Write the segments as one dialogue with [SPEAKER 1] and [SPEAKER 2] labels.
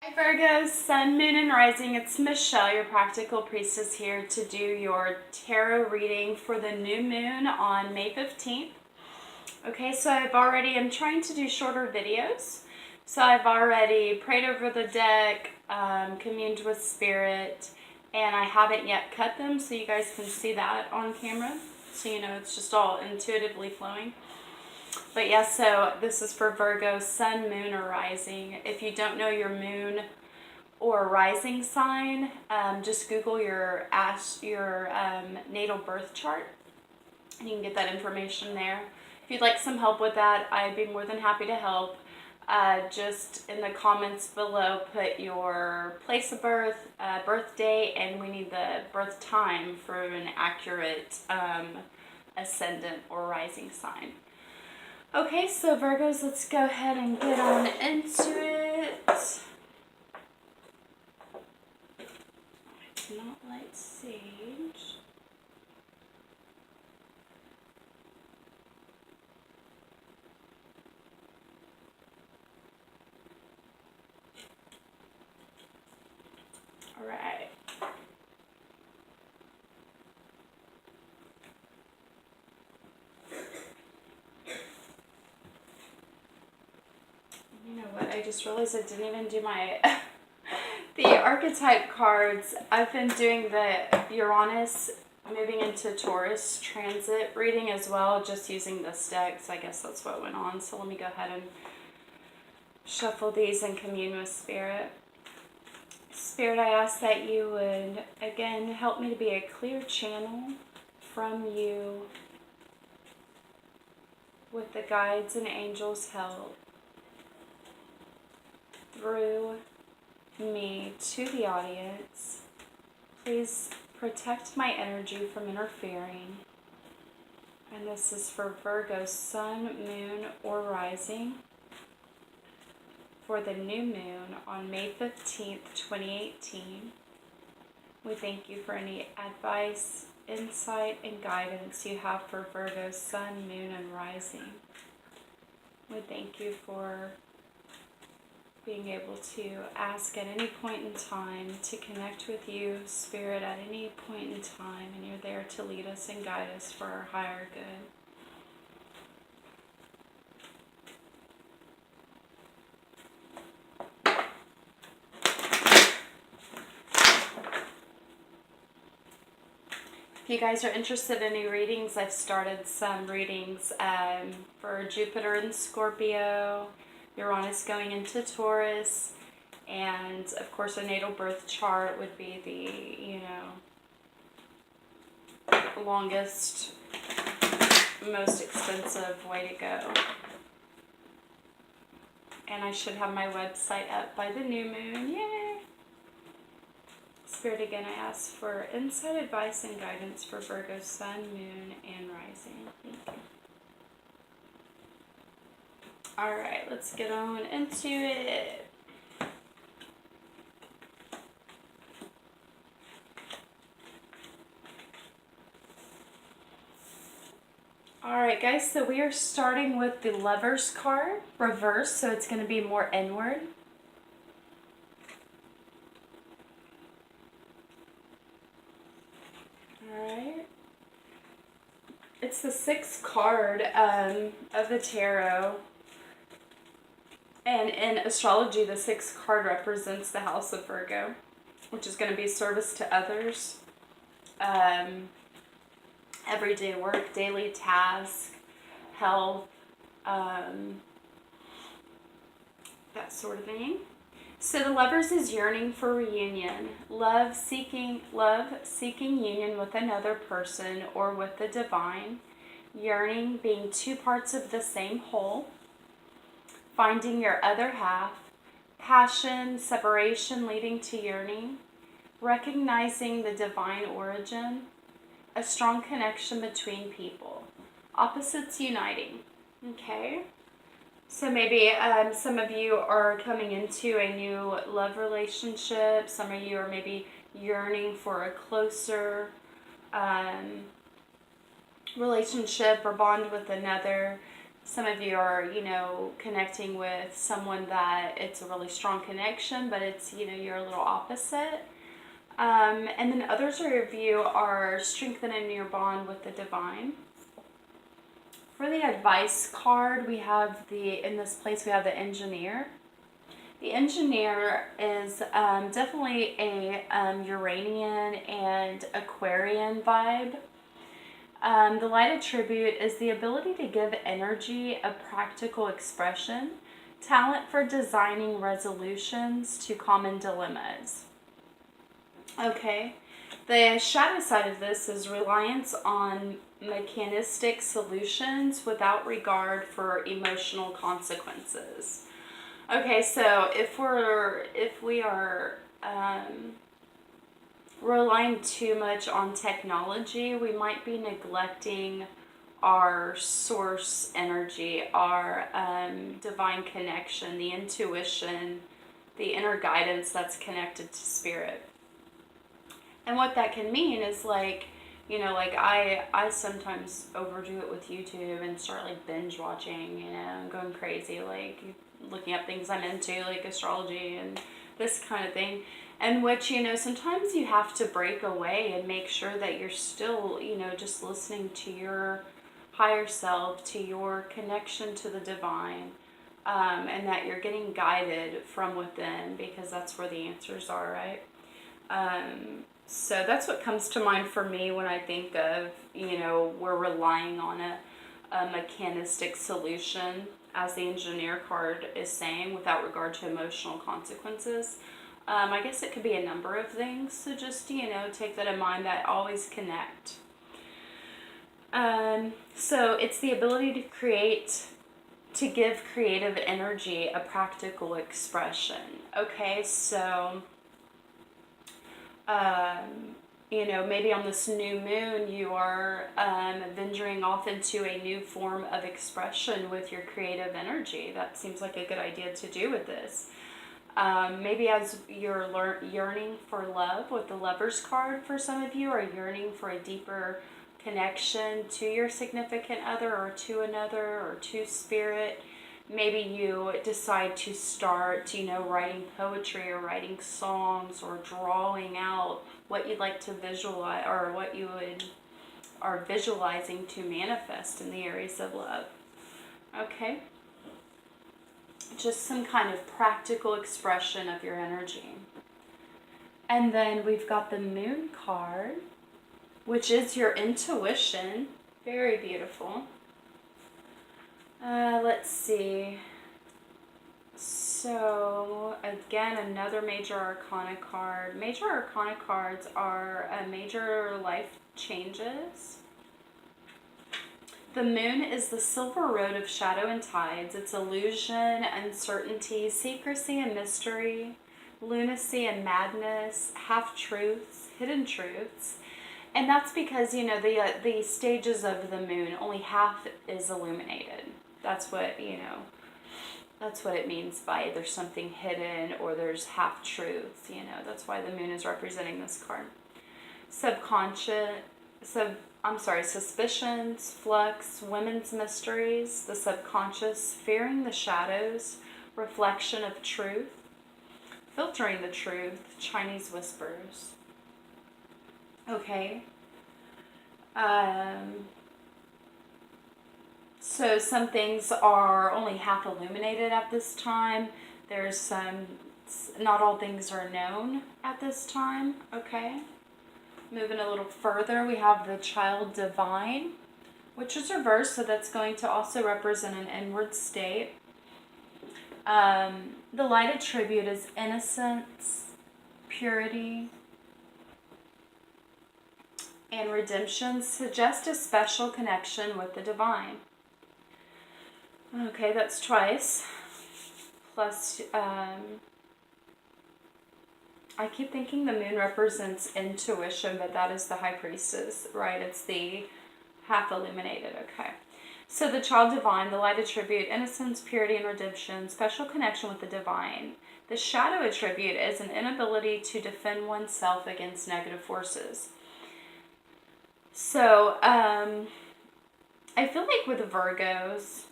[SPEAKER 1] Hi Virgo, Sun, Moon, and Rising. It's Michelle, your practical priestess, here to do your tarot reading for the new moon on May 15th. Okay, so I'm trying to do shorter videos. So I've already prayed over the deck, communed with spirit, and I haven't yet cut them, so you guys can see that on camera. So you know it's just all intuitively flowing. But yeah, so this is for Virgo, Sun, Moon, or Rising. If you don't know your moon or rising sign, just Google your natal birth chart, and you can get that information there. If you'd like some help with that, I'd be more than happy to help. Just in the comments below, put your place of birth, birth date, and we need the birth time for an accurate ascendant or rising sign. Okay, so Virgos, let's go ahead and get on into it. I cannot light sage. All right. You know what? I just realized I didn't even do my the archetype cards. I've been doing the Uranus moving into Taurus transit reading as well, just using this deck. So I guess that's what went on. So let me go ahead and shuffle these and commune with Spirit. Spirit, I ask that you would, again, help me to be a clear channel from you with the guides and angels' help through me to the audience. Please protect my energy from interfering. And this is for Virgo, Sun, Moon, or Rising for the new moon on May 15th, 2018. We thank you for any advice, insight, and guidance you have for Virgo, Sun, Moon, and Rising. We thank you for being able to ask at any point in time, to connect with you, Spirit, at any point in time, and you're there to lead us and guide us for our higher good. If you guys are interested in any readings, I've started some readings for Jupiter in Scorpio, Uranus going into Taurus, and of course a natal birth chart would be the, longest, most expensive way to go. And I should have my website up by the new moon. Yay! Spirit, again, I ask for insight, advice, and guidance for Virgo, Sun, Moon, and Rising. Thank you. Alright, let's get on into it. Alright guys, so we are starting with the Lover's card, reversed, so it's going to be more inward. Alright. It's the 6th card of the tarot. And in astrology, the 6th card represents the house of Virgo, which is going to be service to others, everyday work, daily task, health, that sort of thing. So the Lovers is yearning for reunion, love seeking union with another person or with the divine, yearning being two parts of the same whole, finding your other half, passion, separation leading to yearning, recognizing the divine origin, a strong connection between people, opposites uniting. Okay, so maybe some of you are coming into a new love relationship. Some of you are maybe yearning for a closer relationship or bond with another. Some of you are, connecting with someone that it's a really strong connection, but it's, you're a little opposite. And then others of you are strengthening your bond with the divine. For the advice card, we have in this place, we have the engineer. The engineer is definitely a Uranian and Aquarian vibe. The light attribute is the ability to give energy a practical expression, talent for designing resolutions to common dilemmas. Okay, the shadow side of this is reliance on mechanistic solutions without regard for emotional consequences. Okay, so if we are relying too much on technology, we might be neglecting our source energy, our divine connection, the intuition, the inner guidance that's connected to spirit. And what that can mean is like I sometimes overdo it with YouTube and start like binge watching, and going crazy, like looking up things I'm into, like astrology and this kind of thing. And which, sometimes you have to break away and make sure that you're still, just listening to your higher self, to your connection to the divine, and that you're getting guided from within, because that's where the answers are, right? So that's what comes to mind for me when I think of, we're relying on a mechanistic solution, as the engineer card is saying, without regard to emotional consequences. I guess it could be a number of things, so just, take that in mind, that always connect. So it's the ability to give creative energy a practical expression. Okay, so maybe on this new moon, you are venturing off into a new form of expression with your creative energy. That seems like a good idea to do with this. Maybe as you're yearning for love with the Lover's card, for some of you, or yearning for a deeper connection to your significant other, or to another, or to spirit. Maybe you decide to start, writing poetry, or writing songs, or drawing out what you'd like to visualize, or what you are visualizing to manifest in the areas of love. Okay? Just some kind of practical expression of your energy. And then we've got the Moon card, which is your intuition. Very beautiful. Let's see. So, again, another Major Arcana card. Major Arcana cards are major life changes. The moon is the silver road of shadow and tides. It's illusion, uncertainty, secrecy and mystery, lunacy and madness, half-truths, hidden truths. And that's because, the stages of the moon, only half is illuminated. That's what, that's what it means by there's something hidden, or there's half-truths, That's why the moon is representing this card. Suspicions, flux, women's mysteries, the subconscious, fearing the shadows, reflection of truth, filtering the truth, Chinese whispers. Okay. So some things are only half illuminated at this time. There's not all things are known at this time. Okay. Moving a little further, we have the Child Divine, which is reversed, so that's going to also represent an inward state. The light attribute is innocence, purity, and redemption. Suggest a special connection with the divine. Okay, that's twice. Plus, I keep thinking the moon represents intuition, but that is the High Priestess, right? It's the half illuminated, okay. So the Child Divine, the light attribute, innocence, purity, and redemption, special connection with the divine. The shadow attribute is an inability to defend oneself against negative forces. So, I feel like with Virgos,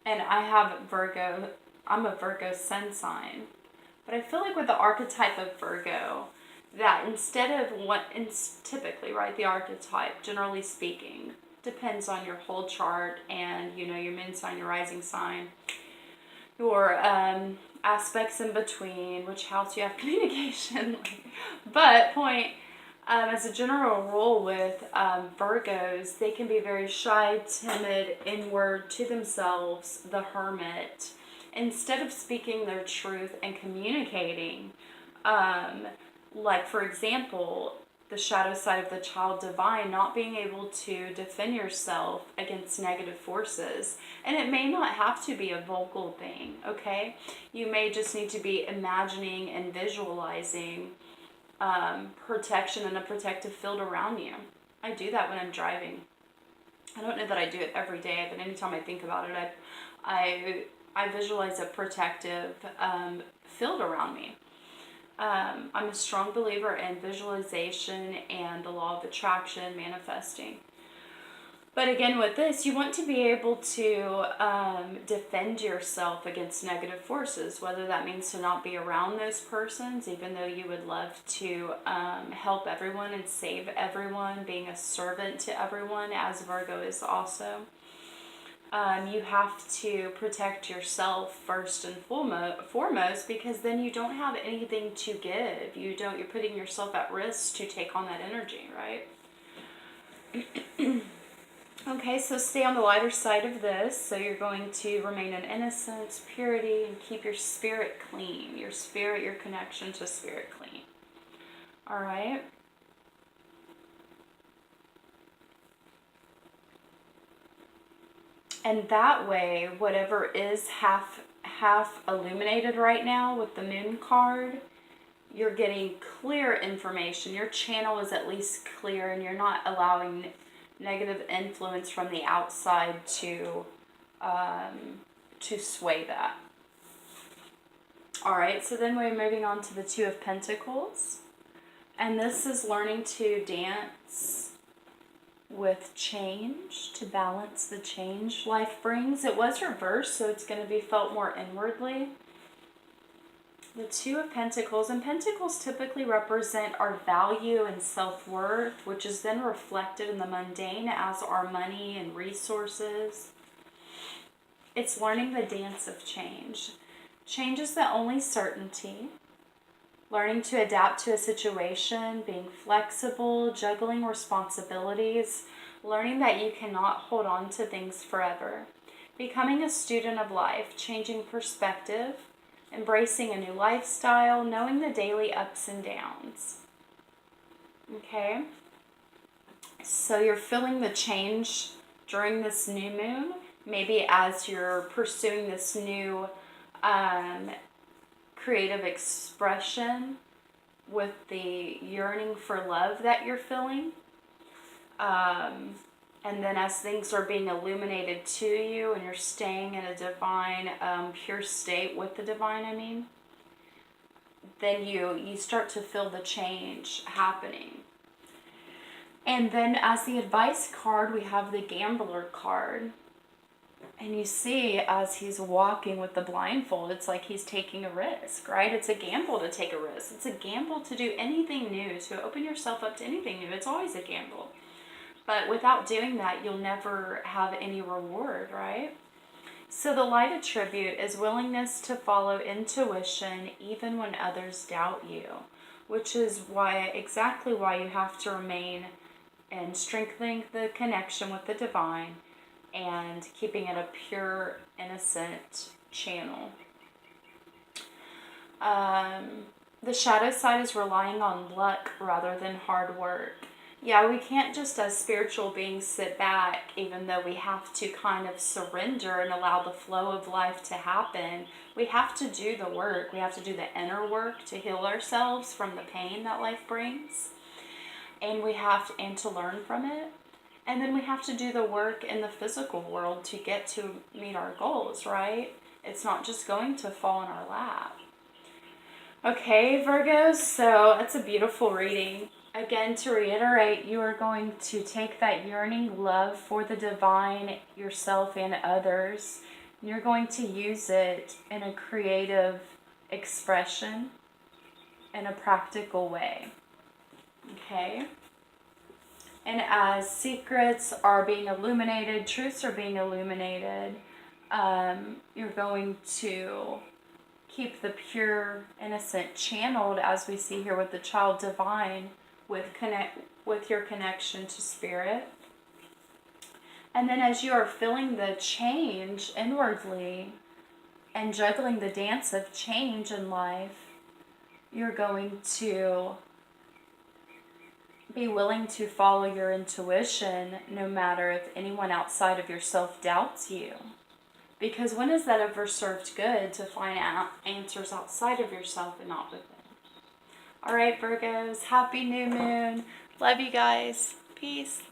[SPEAKER 1] And I have Virgo, I'm a Virgo sun sign. But I feel like with the archetype of Virgo, that instead of what, typically, right, the archetype, generally speaking, depends on your whole chart and, you know, your moon sign, your rising sign, your aspects in between, which house you have communication. But point, as a general rule with Virgos, they can be very shy, timid, inward, to themselves, the hermit. Instead of speaking their truth and communicating, like for example, the shadow side of the child divine, not being able to defend yourself against negative forces. And it may not have to be a vocal thing, okay? You may just need to be imagining and visualizing protection and a protective field around you. I do that when I'm driving. I don't know that I do it every day, but anytime I think about it, I visualize a protective field around me. I'm a strong believer in visualization and the law of attraction, manifesting. But again, with this, you want to be able to defend yourself against negative forces, whether that means to not be around those persons, even though you would love to help everyone and save everyone, being a servant to everyone, as Virgo is also. You have to protect yourself first and foremost, because then you don't have anything to give. You're putting yourself at risk to take on that energy, right? Okay, so stay on the lighter side of this. So you're going to remain in innocence, purity, and keep your spirit clean. Your spirit, your connection to spirit clean. All right. And that way, whatever is half illuminated right now with the moon card, you're getting clear information. Your channel is at least clear, and you're not allowing negative influence from the outside to sway that. All right, so then we're moving on to the Two of Pentacles. And this is learning to dance with change, to balance the change life brings. It was reversed, so it's going to be felt more inwardly. The Two of Pentacles, and Pentacles typically represent our value and self-worth, which is then reflected in the mundane as our money and resources. It's learning the dance of change. Change is the only certainty. Learning to adapt to a situation, being flexible, juggling responsibilities, learning that you cannot hold on to things forever. Becoming a student of life, changing perspective, embracing a new lifestyle, knowing the daily ups and downs. Okay? So you're feeling the change during this new moon, maybe as you're pursuing this new creative expression with the yearning for love that you're feeling. And then as things are being illuminated to you and you're staying in a divine, pure state with the divine, then you start to feel the change happening. And then as the advice card, we have the Gambler card. And you see, as he's walking with the blindfold, it's like he's taking a risk, right? It's a gamble to take a risk. It's a gamble to do anything new, to open yourself up to anything new. It's always a gamble. But without doing that, you'll never have any reward, right? So the light attribute is willingness to follow intuition even when others doubt you, which is exactly why you have to remain in strengthening the connection with the divine and keeping it a pure, innocent channel. The shadow side is relying on luck rather than hard work. Yeah, we can't just as spiritual beings sit back, even though we have to kind of surrender and allow the flow of life to happen. We have to do the work. We have to do the inner work to heal ourselves from the pain that life brings. And to learn from it. And then we have to do the work in the physical world to get to meet our goals, right? It's not just going to fall in our lap. Okay, Virgos, so that's a beautiful reading. Again, to reiterate, you are going to take that yearning love for the divine, yourself, and others, You're going to use it in a creative expression, in a practical way. Okay? And as secrets are being illuminated, truths are being illuminated, you're going to keep the pure, innocent channeled, as we see here with the child divine, with your connection to spirit. And then as you are feeling the change inwardly and juggling the dance of change in life, you're going to be willing to follow your intuition no matter if anyone outside of yourself doubts you. Because when has that ever served good to find out answers outside of yourself and not within? All right, Virgos, happy new moon. Love you guys. Peace.